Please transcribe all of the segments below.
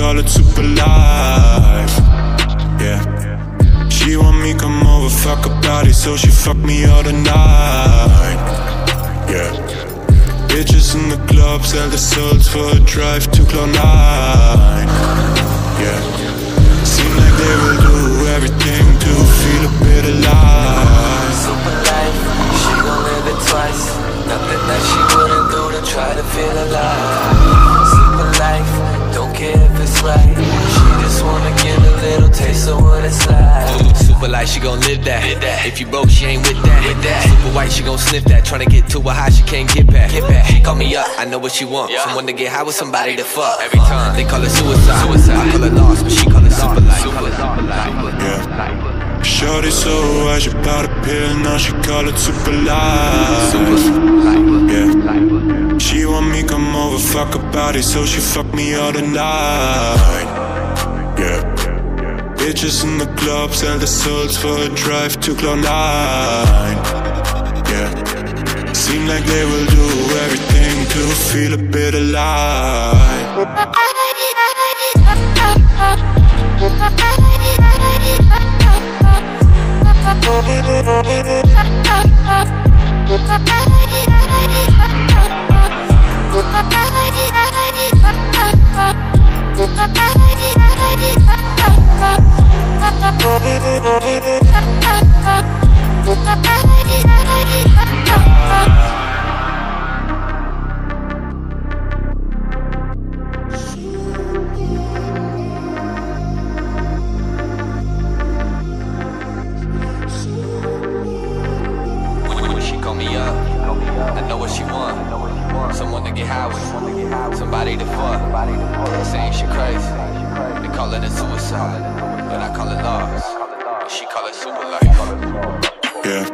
call it super life. Yeah. She want me come over, fuck her body, so she fuck me all the night. Yeah. Bitches in the club sell their souls for a drive to Cloud9. Yeah. Seem like they will do everything to feel a bit alive. Super life, she gon' live it twice. Nothing that she wouldn't do to try to feel alive. Super life, don't care if it's right. She just wanna get a little taste of what it's like. Super light, she gon' live that. If you broke, she ain't with that. Super white, she gon' sniff that. Tryna get to a high, she can't get back. She call me up, I know what she want. Someone to get high with, somebody to fuck. Every time they call it suicide. I call it lost, but she call it super light. Yeah. Shorty so high, she bought a pill, now she call it super light. Yeah. She want me come over, fuck her body, so she fuck me all the night. Yeah. Bitches in the club sell their souls for a drive to Cloud9. Yeah. Seem like they will do everything to feel a bit alive. She call me up, I know what she want. Someone to get high with, somebody to fuck. Saying she crazy, they call it a suicide, but I call it lost. She call it super life. Yeah.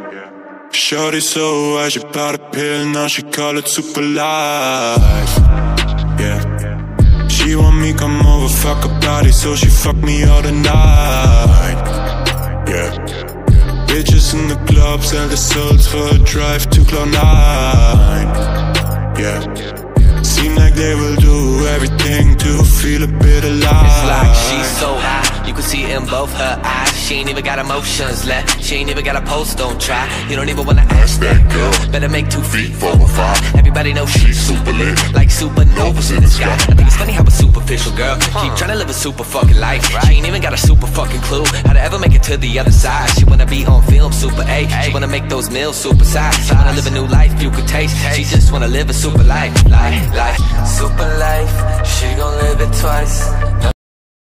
Shorty so high, she bought a pill, now she call it super life. Yeah. She want me come over, fuck her body, so she fuck me all the night. Yeah. Bitches in the club sell their souls for a drive to Cloud9. Yeah. Seem like they will do everything to feel a bit alive. It's like she's so high, you can see it in both her eyes. She ain't even got emotions left, she ain't even got a pulse, don't try. You don't even wanna ask that girl, better make 2 feet for a 5. Everybody knows she's super lit, like supernovas in the sky. I think it's funny how a superficial girl keep trying to live a super fucking life. She ain't even got a super fucking clue how to ever make it to the other side. She wanna be on film, super A. She wanna make those meals super size. She wanna live a new life you could taste. She just wanna live a super life, life. Super life, she gon' live it twice.